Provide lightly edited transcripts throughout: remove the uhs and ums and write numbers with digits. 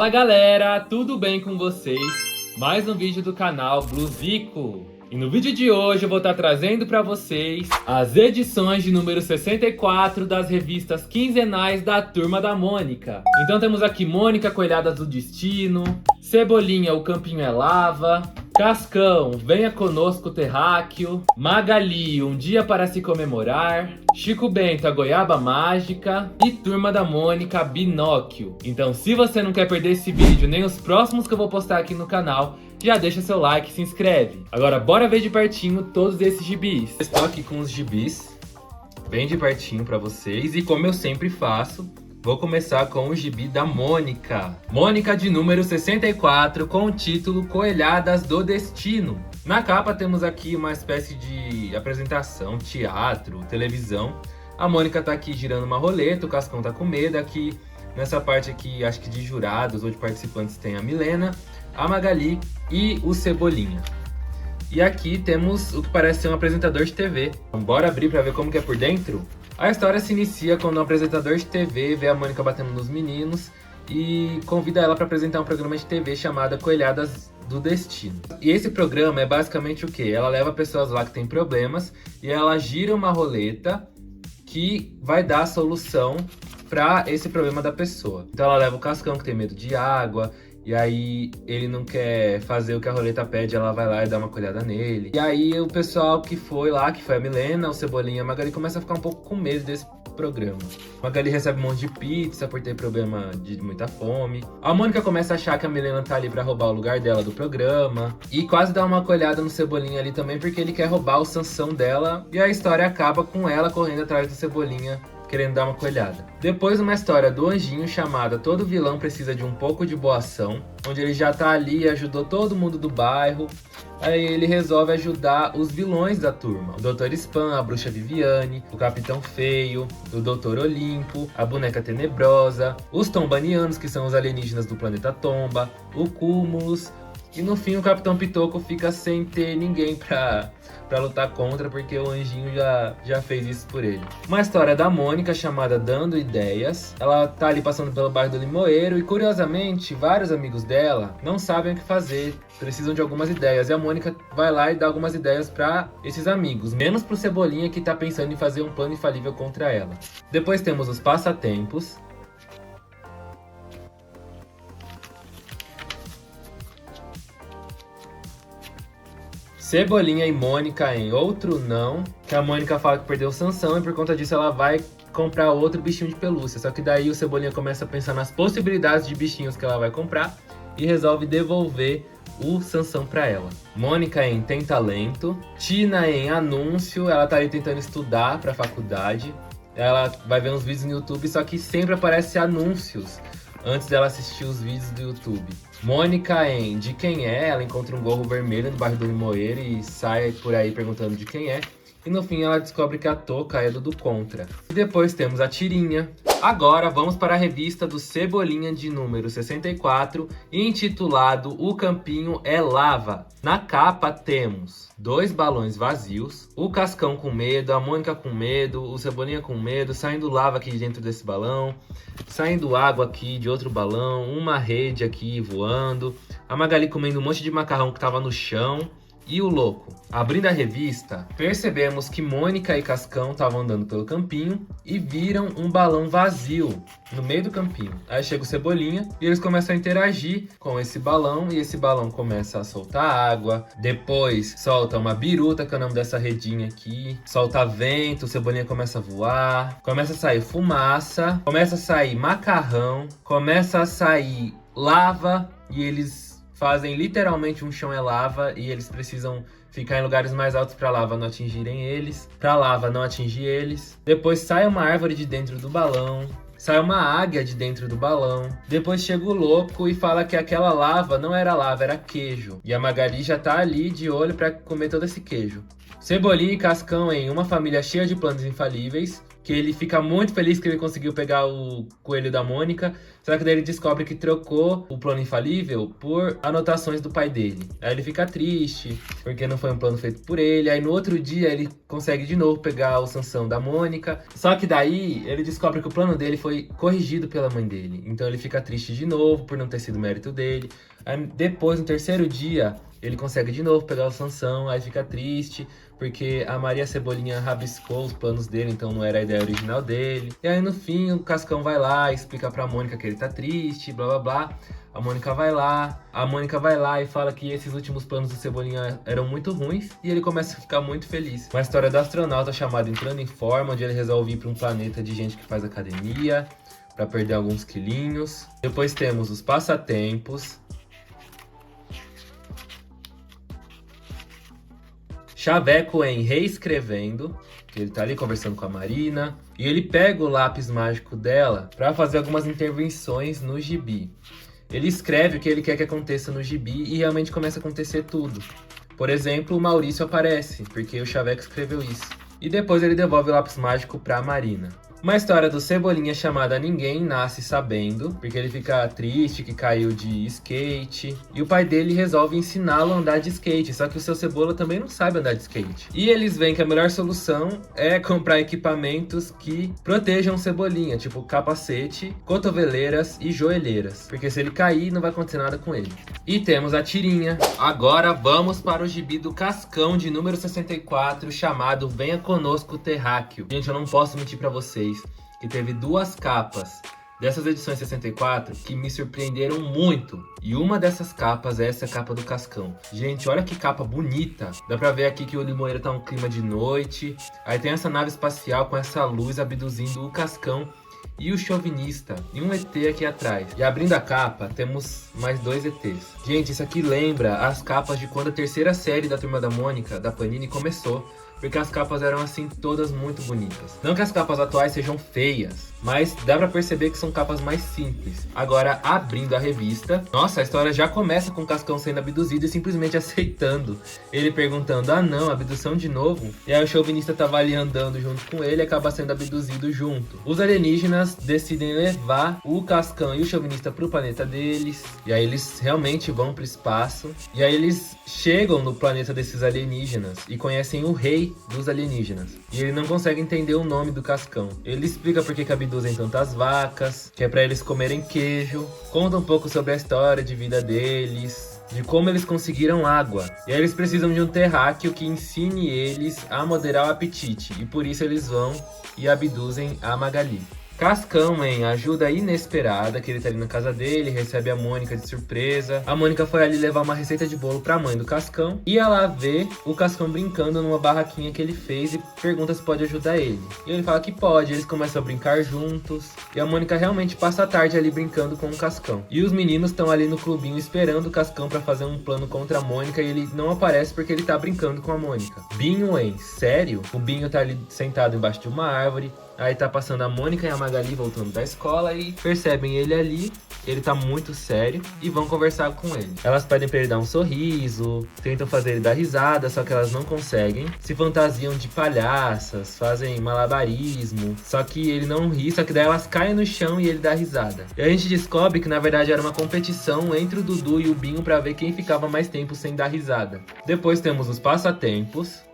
Fala galera, tudo bem com vocês? Mais um vídeo do canal Bluzico. E no vídeo de hoje eu vou estar trazendo para vocês as edições de número 64 das revistas quinzenais da Turma da Mônica. Então temos aqui Mônica, Coelhadas do Destino, Cebolinha, O Campinho é Lava, Cascão, Venha Conosco Terráqueo, Magali, Um Dia para se Comemorar, Chico Bento, A Goiaba Mágica e Turma da Mônica, Binóquio. Então se você não quer perder esse vídeo nem os próximos que eu vou postar aqui no canal, já deixa seu like e se inscreve. Agora bora ver de pertinho todos esses gibis. Estou aqui com os gibis bem de pertinho para vocês e como eu sempre faço, vou começar com o gibi da Mônica. Mônica de número 64 com o título Coelhadas do Destino. Na capa temos aqui uma espécie de apresentação, teatro, televisão. A Mônica tá aqui girando uma roleta, o Cascão tá com medo. Aqui nessa parte aqui, acho que de jurados ou de participantes, tem a Milena, a Magali e o Cebolinha. E aqui temos o que parece ser um apresentador de TV. Então, bora abrir para ver como que é por dentro? A história se inicia quando um apresentador de TV vê a Mônica batendo nos meninos e convida ela para apresentar um programa de TV chamado Coelhadas do Destino. E esse programa é basicamente o quê? Ela leva pessoas lá que têm problemas e ela gira uma roleta que vai dar a solução para esse problema da pessoa. Então ela leva o Cascão, que tem medo de água, e aí ele não quer fazer o que a roleta pede, ela vai lá e dá uma colhada nele. E aí o pessoal que foi lá, que foi a Milena, o Cebolinha e a Magali, começa a ficar um pouco com medo desse programa. A Magali recebe um monte de pizza por ter problema de muita fome. A Mônica começa a achar que a Milena tá ali pra roubar o lugar dela do programa. E quase dá uma colhada no Cebolinha ali também, porque ele quer roubar o Sansão dela. E a história acaba com ela correndo atrás do Cebolinha, querendo dar uma coelhada. Depois uma história do Anjinho chamada Todo Vilão Precisa de um Pouco de Boa Ação, onde ele já tá ali e ajudou todo mundo do bairro. Aí ele resolve ajudar os vilões da turma. O Dr. Spam, a Bruxa Viviane, o Capitão Feio, o Dr. Olimpo, a Boneca Tenebrosa, os Tombanianos, que são os alienígenas do planeta Tomba, o Cúmulus. E no fim o Capitão Pitoco fica sem ter ninguém pra lutar contra, porque o Anjinho já fez isso por ele. Uma história da Mônica chamada Dando Ideias. Ela tá ali passando pelo bairro do Limoeiro e, curiosamente, vários amigos dela não sabem o que fazer, precisam de algumas ideias. E a Mônica vai lá e dá algumas ideias pra esses amigos, menos pro Cebolinha, que tá pensando em fazer um plano infalível contra ela. Depois temos os Passatempos. Cebolinha e Mônica em Outro Não, que a Mônica fala que perdeu o Sansão e por conta disso ela vai comprar outro bichinho de pelúcia. Só que daí o Cebolinha começa a pensar nas possibilidades de bichinhos que ela vai comprar e resolve devolver o Sansão pra ela. Mônica em Tem Talento, Tina em Anúncio, ela tá ali tentando estudar pra faculdade. Ela vai ver uns vídeos no YouTube, só que sempre aparece anúncios antes dela assistir os vídeos do YouTube. Mônica em De Quem É, ela encontra um gorro vermelho no bairro do Limoeiro e sai por aí perguntando de quem é. E no fim ela descobre que a touca é do Contra. E depois temos a Tirinha. Agora vamos para a revista do Cebolinha de número 64, intitulado O Campinho é Lava. Na capa temos 2 balões vazios, o Cascão com medo, a Mônica com medo, o Cebolinha com medo, saindo lava aqui dentro desse balão, saindo água aqui de outro balão, uma rede aqui voando, a Magali comendo um monte de macarrão que tava no chão. E o louco? Abrindo a revista, percebemos que Mônica e Cascão estavam andando pelo campinho e viram um balão vazio no meio do campinho. Aí chega o Cebolinha e eles começam a interagir com esse balão e esse balão começa a soltar água, depois solta uma biruta, que é o nome dessa redinha aqui, solta vento, o Cebolinha começa a voar, começa a sair fumaça, começa a sair macarrão, começa a sair lava e eles fazem literalmente um chão é lava e eles precisam ficar em lugares mais altos para a lava não atingirem eles, para a lava não atingir eles. Depois sai uma árvore de dentro do balão, sai uma águia de dentro do balão. Depois chega o louco e fala que aquela lava não era lava, era queijo. E a Magali já tá ali de olho para comer todo esse queijo. Cebolinha e Cascão em Uma Família Cheia de Planos Infalíveis, que ele fica muito feliz que ele conseguiu pegar o coelho da Mônica, Só que daí ele descobre que trocou o plano infalível por anotações do pai dele. Aí ele fica triste, porque não foi um plano feito por ele. Aí no outro dia ele consegue de novo pegar o Sansão da Mônica. Só que daí ele descobre que o plano dele foi corrigido pela mãe dele. Então ele fica triste de novo por não ter sido mérito dele. Aí depois, no terceiro dia, ele consegue de novo pegar o Sansão, aí fica triste, porque a Maria Cebolinha rabiscou os planos dele, então não era a ideia original dele. E aí no fim o Cascão vai lá, explica pra Mônica que ele tá triste, blá blá blá. A Mônica vai lá e fala que esses últimos planos do Cebolinha eram muito ruins, e ele começa a ficar muito feliz. Uma história do astronauta chamada Entrando em Forma, onde ele resolve ir pra um planeta de gente que faz academia, pra perder alguns quilinhos. Depois temos os passatempos. Chaveco em Reescrevendo, que ele tá ali conversando com a Marina, e ele pega o lápis mágico dela pra fazer algumas intervenções no gibi. Ele escreve o que ele quer que aconteça no gibi e realmente começa a acontecer tudo. Por exemplo, o Maurício aparece, porque o Chaveco escreveu isso. E depois ele devolve o lápis mágico pra Marina. Uma história do Cebolinha chamada Ninguém Nasce Sabendo, porque ele fica triste que caiu de skate. E o pai dele resolve ensiná-lo a andar de skate, só que o seu Cebola também não sabe andar de skate. E eles veem que a melhor solução é comprar equipamentos que protejam o Cebolinha, tipo capacete, cotoveleiras e joelheiras. Porque se ele cair, não vai acontecer nada com ele. E temos a tirinha. Agora vamos para o gibi do Cascão de número 64, chamado Venha Conosco Terráqueo. Gente, eu não posso mentir pra vocês que teve duas capas dessas edições 64 que me surpreenderam muito. E uma dessas capas é essa capa do Cascão. Gente, olha que capa bonita. Dá pra ver aqui que o Limoeiro tá um clima de noite. Aí tem essa nave espacial com essa luz abduzindo o Cascão e o Chauvinista, e um ET aqui atrás. E abrindo a capa, temos mais dois ETs. Gente, isso aqui lembra as capas de quando a terceira série da Turma da Mônica, da Panini, começou. Porque as capas eram assim, todas muito bonitas. Não que as capas atuais sejam feias, mas dá pra perceber que são capas mais simples. Agora, abrindo a revista, nossa, a história já começa com o Cascão sendo abduzido e simplesmente aceitando. Ele perguntando, ah não, abdução de novo? E aí o Chauvinista tava ali andando junto com ele e acaba sendo abduzido junto. Os alienígenas decidem levar o Cascão e o Chauvinista pro planeta deles. E aí eles realmente vão pro espaço. E aí eles chegam no planeta desses alienígenas e conhecem o rei dos alienígenas. E ele não consegue entender o nome do Cascão. Ele explica por que abduzem tantas vacas, que é pra eles comerem queijo. Conta um pouco sobre a história de vida deles, de como eles conseguiram água. E aí eles precisam de um terráqueo que ensine eles a moderar o apetite. E por isso eles vão e abduzem a Magali. Cascão, em ajuda inesperada, que ele tá ali na casa dele, recebe a Mônica de surpresa. A Mônica foi ali levar uma receita de bolo pra mãe do Cascão. E ela vê o Cascão brincando numa barraquinha que ele fez e pergunta se pode ajudar ele. E ele fala que pode, eles começam a brincar juntos. E a Mônica realmente passa a tarde ali brincando com o Cascão. E os meninos estão ali no clubinho esperando o Cascão pra fazer um plano contra a Mônica. E ele não aparece porque ele tá brincando com a Mônica. Binho, hein? Sério? O Binho tá ali sentado embaixo de uma árvore. Aí tá passando a Mônica e a Magali voltando da escola e percebem ele ali, ele tá muito sério e vão conversar com ele. Elas pedem pra ele dar um sorriso, tentam fazer ele dar risada, só que elas não conseguem. Se fantasiam de palhaças, fazem malabarismo, só que ele não ri, só que daí elas caem no chão e ele dá risada. E a gente descobre que na verdade era uma competição entre o Dudu e o Binho pra ver quem ficava mais tempo sem dar risada. Depois temos os passatempos.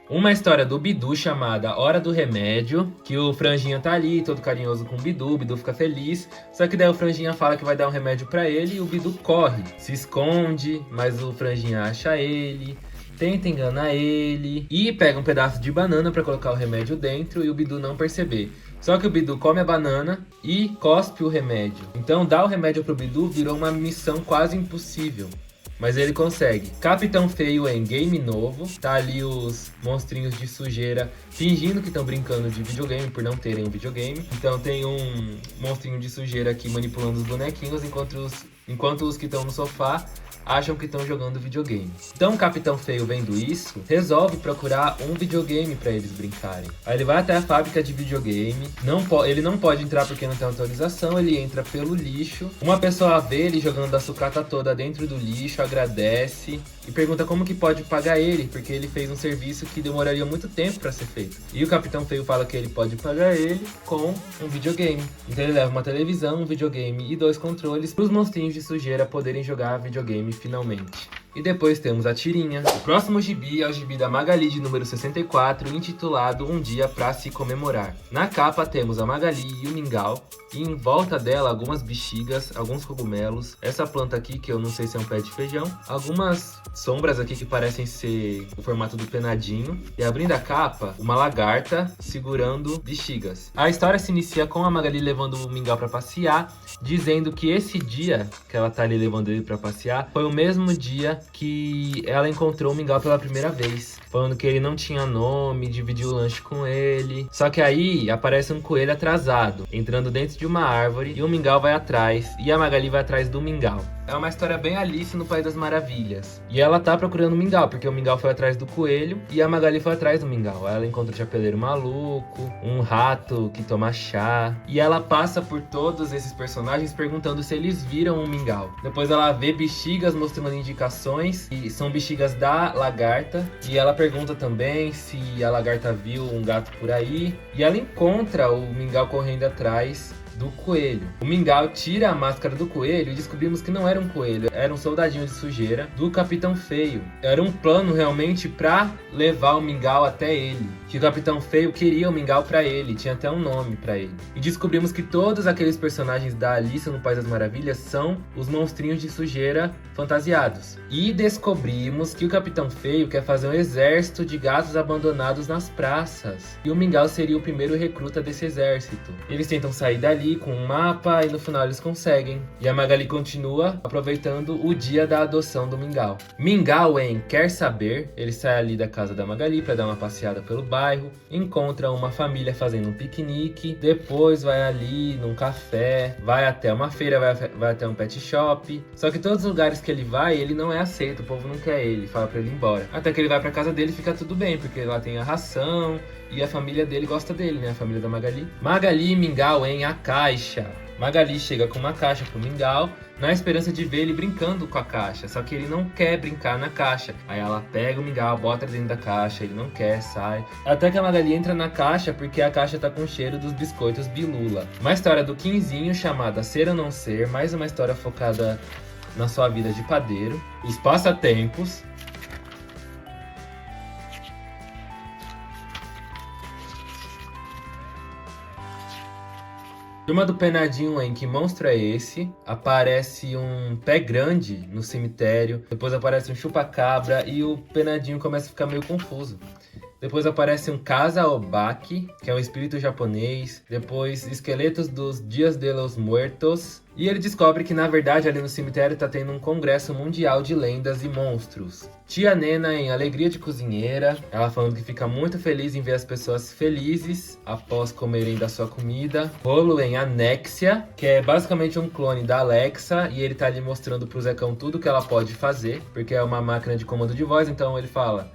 Uma história do Bidu chamada Hora do Remédio, que o Franjinha tá ali, todo carinhoso com o Bidu fica feliz, só que daí o Franjinha fala que vai dar um remédio pra ele e o Bidu corre, se esconde, mas o Franjinha acha ele, tenta enganar ele e pega um pedaço de banana pra colocar o remédio dentro e o Bidu não perceber. Só que o Bidu come a banana e cospe o remédio. Então dar o remédio pro Bidu virou uma missão quase impossível. Mas ele consegue. Capitão Feio em game novo. Tá ali os monstrinhos de sujeira fingindo que estão brincando de videogame por não terem um videogame. Então tem um monstrinho de sujeira aqui manipulando os bonequinhos enquanto os que estão no sofá acham que estão jogando videogame. Então o Capitão Feio, vendo isso, resolve procurar um videogame para eles brincarem. Aí ele vai até a fábrica de videogame, ele não pode entrar porque não tem autorização, ele entra pelo lixo. Uma pessoa vê ele jogando a sucata toda dentro do lixo, agradece e pergunta como que pode pagar ele, porque ele fez um serviço que demoraria muito tempo para ser feito. E o Capitão Feio fala que ele pode pagar ele com um videogame. Então ele leva uma televisão, um videogame e 2 controles para os monstrinhos de sujeira poderem jogar videogame finalmente. E depois temos a tirinha. O próximo gibi é o gibi da Magali de número 64, intitulado Um Dia Pra Se Comemorar. Na capa temos a Magali e o Mingau, e em volta dela algumas bexigas, alguns cogumelos, essa planta aqui que eu não sei se é um pé de feijão, algumas sombras aqui que parecem ser o formato do penadinho, e abrindo a capa, uma lagarta segurando bexigas. A história se inicia com a Magali levando o Mingau pra passear, dizendo que esse dia que ela tá ali levando ele pra passear foi o mesmo dia que ela encontrou o Mingau pela primeira vez, falando que ele não tinha nome, dividiu o lanche com ele. Só que aí aparece um coelho atrasado, entrando dentro de uma árvore, e o Mingau vai atrás, e a Magali vai atrás do Mingau. É uma história bem Alice no País das Maravilhas. E ela tá procurando o Mingau, porque o Mingau foi atrás do coelho e a Magali foi atrás do Mingau. Ela encontra o chapeleiro maluco, um rato que toma chá. E ela passa por todos esses personagens perguntando se eles viram o Mingau. Depois ela vê bexigas mostrando indicações, e são bexigas da lagarta. E ela pergunta também se a lagarta viu um gato por aí. E ela encontra o Mingau correndo atrás do coelho. O Mingau tira a máscara do coelho e descobrimos que não era um coelho, era um soldadinho de sujeira do Capitão Feio. Era um plano realmente pra levar o Mingau até ele. Que o Capitão Feio queria o Mingau pra ele, tinha até um nome pra ele. E descobrimos que todos aqueles personagens da Alice no País das Maravilhas são os monstrinhos de sujeira fantasiados. E descobrimos que o Capitão Feio quer fazer um exército de gatos abandonados nas praças. E o Mingau seria o primeiro recruta desse exército. Eles tentam sair dali com um mapa e no final eles conseguem. E a Magali continua aproveitando o dia da adoção do Mingau. Mingau quer saber, ele sai ali da casa da Magali para dar uma passeada pelo bairro, encontra uma família fazendo um piquenique, depois vai ali num café, vai até uma feira, vai até um pet shop. Só que todos os lugares que ele vai, ele não é aceito, o povo não quer ele, fala pra ele ir embora. Até que ele vai pra casa dele e fica tudo bem, porque lá tem a ração e a família dele gosta dele, né? A família da Magali. Magali e Mingau a caixa. Magali chega com uma caixa pro Mingau, na esperança de ver ele brincando com a caixa, só que ele não quer brincar na caixa. Aí ela pega o Mingau, bota dentro da caixa, ele não quer, sai. Até que a Magali entra na caixa porque a caixa tá com o cheiro dos biscoitos Bilula. Uma história do Quinzinho chamada Ser ou Não Ser, mais uma história focada na sua vida de padeiro, os passatempos. Turma do Penadinho, que monstro é esse? Aparece um pé grande no cemitério, depois aparece um chupa-cabra e o Penadinho começa a ficar meio confuso. Depois aparece um Kaza-Obaki, que é um espírito japonês. Depois esqueletos dos Dias de los Muertos. E ele descobre que na verdade ali no cemitério tá tendo um congresso mundial de lendas e monstros. Tia Nena em Alegria de Cozinheira, ela falando que fica muito feliz em ver as pessoas felizes após comerem da sua comida. Rolo em Anexia, que é basicamente um clone da Alexa, e ele tá ali mostrando pro Zecão tudo que ela pode fazer, porque é uma máquina de comando de voz, então ele fala: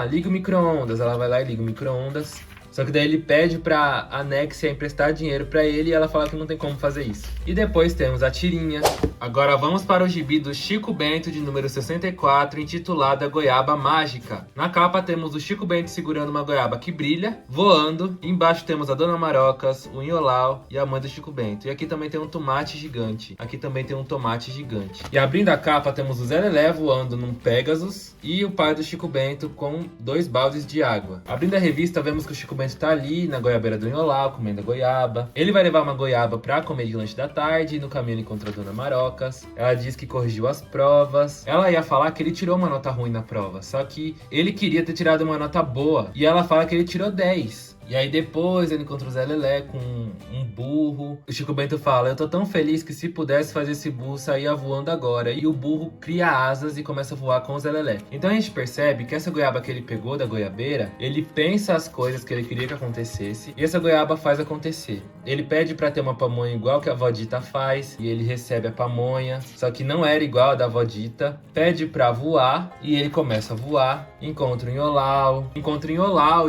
liga o micro-ondas, ela vai lá e liga o micro-ondas. Só que daí ele pede pra Anexia emprestar dinheiro pra ele e ela fala que não tem como fazer isso. E depois temos a tirinha. Agora vamos para o gibi do Chico Bento de número 64, intitulada Goiaba Mágica. Na capa temos o Chico Bento segurando uma goiaba que brilha, voando. E embaixo temos a Dona Marocas, o Inholau e a mãe do Chico Bento. E aqui também tem um tomate gigante. Aqui também tem um tomate gigante. E abrindo a capa temos o Zé Lelé voando num Pegasus e o pai do Chico Bento com 2 baldes de água. Abrindo a revista vemos que o Chico Bento tá ali na goiabeira do Inholau, comendo a goiaba. Ele vai levar uma goiaba pra comer de lanche da tarde, e no caminho ele encontra a Dona Marocas. Ela diz que corrigiu as provas. Ela ia falar que ele tirou uma nota ruim na prova, só que ele queria ter tirado uma nota boa. E ela fala que ele tirou 10. E aí depois ele encontra o Zé Lelé com um burro. O Chico Bento fala: eu tô tão feliz que se pudesse fazer esse burro sair voando agora. E o burro cria asas e começa a voar com o Zé Lelé. Então a gente percebe que essa goiaba que ele pegou da goiabeira, ele pensa as coisas que ele queria que acontecesse e essa goiaba faz acontecer. ele pede pra ter uma pamonha igual que a avó Dita faz, e ele recebe a pamonha, só que não era igual a da avó Dita. Pede pra voar, e ele começa a voar, encontra o Nholau,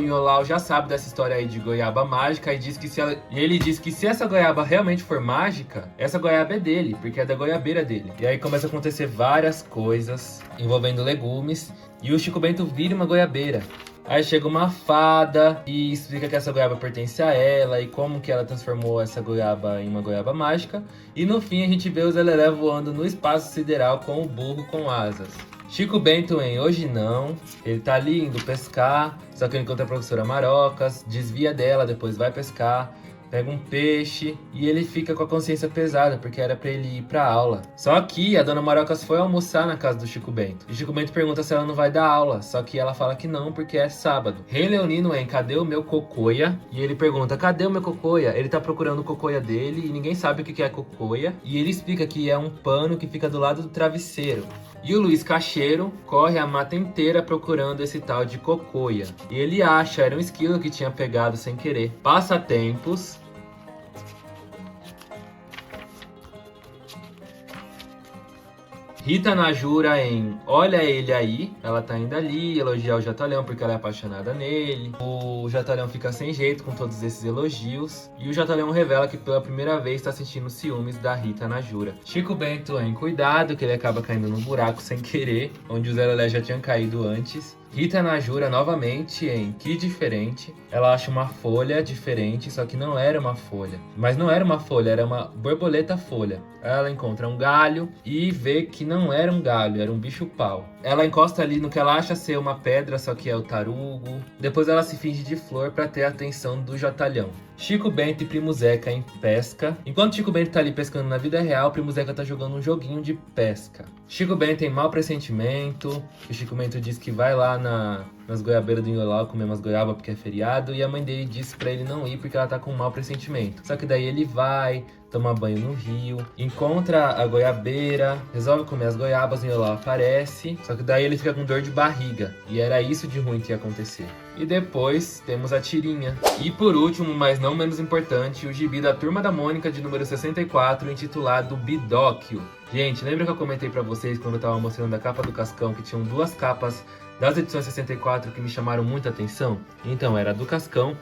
e o Nholau já sabe dessa história aí de goiaba mágica, e ele diz que se essa goiaba realmente for mágica, essa goiaba é dele, porque é da goiabeira dele. E aí começa a acontecer várias coisas envolvendo legumes, e o Chico Bento vira uma goiabeira. Aí chega uma fada e explica que essa goiaba pertence a ela e como que ela transformou essa goiaba em uma goiaba mágica. E no fim a gente vê o Zé Lelé voando no espaço sideral com o burro com asas. Chico Bento em Hoje Não, ele tá ali indo pescar, só que ele encontra a professora Marocas, desvia dela, depois vai pescar. Pega um peixe e ele fica com a consciência pesada, porque era pra ele ir pra aula. Só que a dona Marocas foi almoçar na casa do Chico Bento. E o Chico Bento pergunta se ela não vai dar aula, só que ela fala que não, porque é sábado. Rei Leonino cadê o meu cocoia? E ele pergunta, cadê o meu cocoia? Ele tá procurando o cocoia dele e ninguém sabe o que é cocoia. E ele explica que é um pano que fica do lado do travesseiro. E o Luiz Cacheiro corre a mata inteira procurando esse tal de cocoia. E ele acha, era um esquilo que tinha pegado sem querer. Passatempos. Rita Najura em Olha Ele Aí, ela tá indo ali elogiar o Jatalhão porque ela é apaixonada nele. O Jatalhão fica sem jeito com todos esses elogios. E o Jatalhão revela que pela primeira vez tá sentindo ciúmes da Rita Najura. Chico Bento em Cuidado, que ele acaba caindo num buraco sem querer, onde o Zé Lelé já tinha caído antes. Rita Najura novamente em Que Diferente. Ela acha uma folha diferente, só que não era uma folha. Mas não era uma folha, era uma borboleta folha. Ela encontra um galho e vê que não era um galho, era um bicho-pau. Ela encosta ali no que ela acha ser uma pedra, só que é o tarugo. Depois ela se finge de flor para ter a atenção do Jatalhão. Chico Bento e Primo Zeca em pesca. Enquanto Chico Bento tá ali pescando na vida real, Primo Zeca tá jogando um joguinho de pesca. Chico Bento tem mau pressentimento. O Chico Bento diz que vai lá nas goiabeiras do Nholau comer umas goiabas porque é feriado. E a mãe dele disse pra ele não ir porque ela tá com um mau pressentimento. Só que daí ele vai tomar banho no rio, encontra a goiabeira, resolve comer as goiabas, o Nholau aparece. Só que daí ele fica com dor de barriga. E era isso de ruim que ia acontecer. E depois temos a tirinha. E por último, mas não menos importante, o gibi da Turma da Mônica de número 64, intitulado Bidóquio. Gente, lembra que eu comentei pra vocês quando eu tava mostrando a capa do Cascão que tinham duas capas das edições 64 que me chamaram muita atenção? Então, era a do Cascão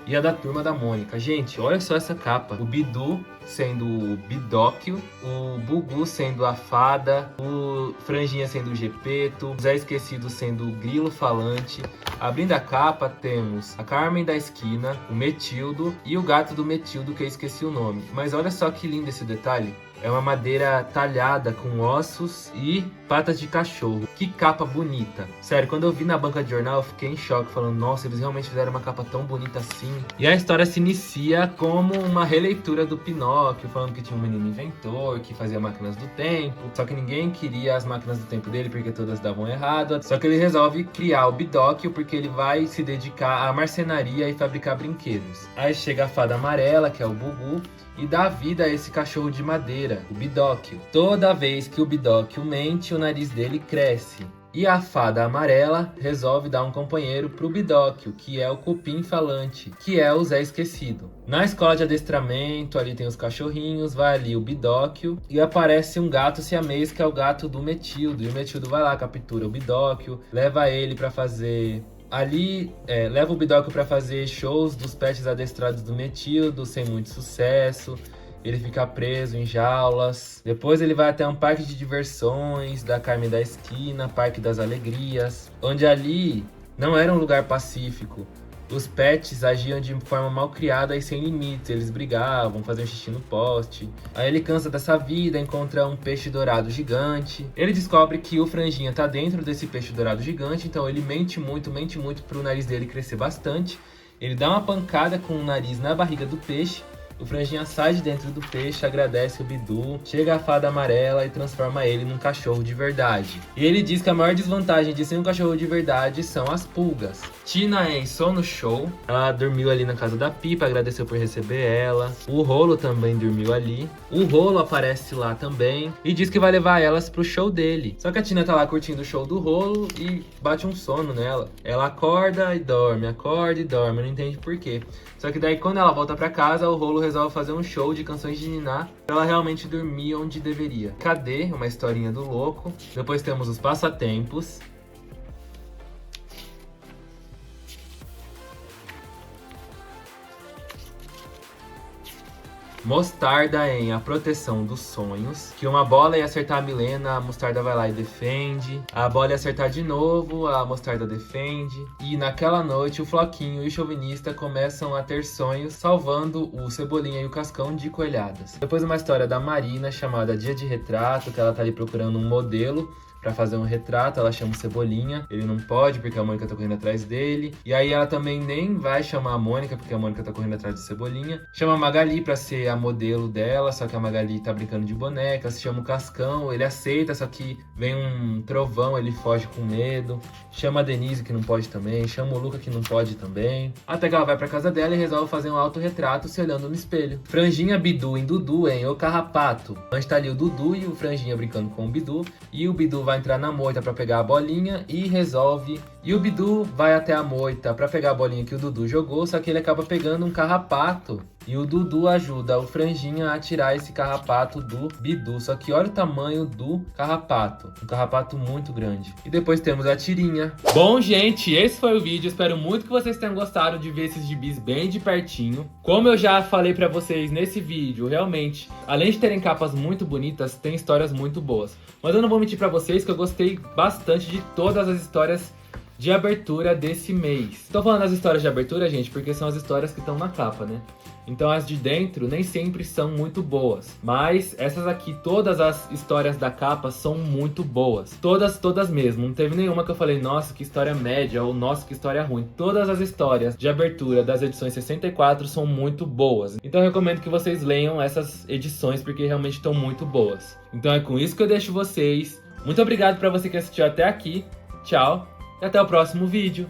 e a da Turma da Mônica. Gente, olha só essa capa. O Bidu sendo o Bidóquio, o Bugu sendo a fada, o Franjinha sendo o Gepeto, o Zé Esquecido sendo o Grilo Falante. Abrindo a capa, temos a Carmen da Esquina, o Metildo e o gato do Metildo, que eu esqueci o nome. Mas olha só que lindo esse detalhe. É uma madeira talhada com ossos e patas de cachorro. Que capa bonita. Sério, quando eu vi na banca de jornal, eu fiquei em choque, falando, nossa, eles realmente fizeram uma capa tão bonita assim. E a história se inicia como uma releitura do Pinóquio, falando que tinha um menino inventor, que fazia máquinas do tempo. Só que ninguém queria as máquinas do tempo dele, porque todas davam errado. Só que ele resolve criar o Bidóquio, porque ele vai se dedicar à marcenaria e fabricar brinquedos. Aí chega a fada amarela, que é o Bugu, e dá vida a esse cachorro de madeira, o Bidóquio. Toda vez que o Bidóquio mente, o nariz dele cresce. E a fada amarela resolve dar um companheiro pro Bidóquio, que é o Cupim Falante, que é o Zé Esquecido. Na escola de adestramento, ali tem os cachorrinhos, vai ali o Bidóquio e aparece um gato siamês, que é o gato do Metildo. E o Metildo vai lá, captura o Bidóquio, leva ele pra fazer... leva o Bidóquio pra fazer shows dos pets adestrados do Metildo, sem muito sucesso. Ele fica preso em jaulas. Depois ele vai até um parque de diversões da Carmen da Esquina, Parque das Alegrias, onde ali não era um lugar pacífico. Os pets agiam de forma mal criada e sem limites. Eles brigavam, faziam xixi no poste. Aí ele cansa dessa vida, encontra um peixe dourado gigante. Ele descobre que o Franjinha tá dentro desse peixe dourado gigante, então ele mente muito pro nariz dele crescer bastante. Ele dá uma pancada com o nariz na barriga do peixe. O Franjinha sai de dentro do peixe, agradece o Bidu, chega a fada amarela e transforma ele num cachorro de verdade. E ele diz que a maior desvantagem de ser um cachorro de verdade são as pulgas. Tina Enson no show. Ela dormiu ali na casa da Pipa, agradeceu por receber ela. O Rolo também dormiu ali. O Rolo aparece lá também e diz que vai levar elas pro show dele. Só que a Tina tá lá curtindo o show do Rolo e bate um sono nela. Ela acorda e dorme, não entende por quê. Só que daí quando ela volta pra casa, o Rolo resolve fazer um show de canções de niná pra ela realmente dormir onde deveria. Cadê? Uma historinha do louco. Depois temos os passatempos. Mostarda em A Proteção dos Sonhos, que uma bola ia acertar a Milena, a Mostarda vai lá e defende. A bola ia acertar de novo, a Mostarda defende. E naquela noite o Floquinho e o Chauvinista começam a ter sonhos salvando o Cebolinha e o Cascão de coelhadas. Depois uma história da Marina chamada Dia de Retrato, que ela tá ali procurando um modelo pra fazer um retrato, ela chama o Cebolinha, ele não pode porque a Mônica tá correndo atrás dele, e aí ela também nem vai chamar a Mônica porque a Mônica tá correndo atrás do Cebolinha, chama a Magali pra ser a modelo dela, só que a Magali tá brincando de boneca, se chama o Cascão, ele aceita, só que vem um trovão, ele foge com medo, chama a Denise que não pode também, chama o Luca que não pode também, até que ela vai pra casa dela e resolve fazer um autorretrato se olhando no espelho. Franjinha, Bidu em Dudu em O Carrapato, onde tá ali o Dudu e o Franjinha brincando com o Bidu, e o Bidu vai entrar na moita pra pegar a bolinha e resolve. E o Bidu vai até a moita pra pegar a bolinha que o Dudu jogou, só que ele acaba pegando um carrapato. E o Dudu ajuda o Franjinha a tirar esse carrapato do Bidu. Só que olha o tamanho do carrapato. Um carrapato muito grande. E depois temos a tirinha. Bom, gente, esse foi o vídeo. Espero muito que vocês tenham gostado de ver esses gibis bem de pertinho. Como eu já falei pra vocês nesse vídeo, realmente, além de terem capas muito bonitas, tem histórias muito boas. Mas eu não vou mentir pra vocês que eu gostei bastante de todas as histórias de abertura desse mês. Tô falando das histórias de abertura, gente, porque são as histórias que estão na capa, né? Então as de dentro nem sempre são muito boas. Mas essas aqui, todas as histórias da capa são muito boas. Todas mesmo. Não teve nenhuma que eu falei, nossa, que história média, ou nossa, que história ruim. Todas as histórias de abertura das edições 64 são muito boas. Então eu recomendo que vocês leiam essas edições, porque realmente estão muito boas. Então é com isso que eu deixo vocês. Muito obrigado pra você que assistiu até aqui. Tchau. E até o próximo vídeo.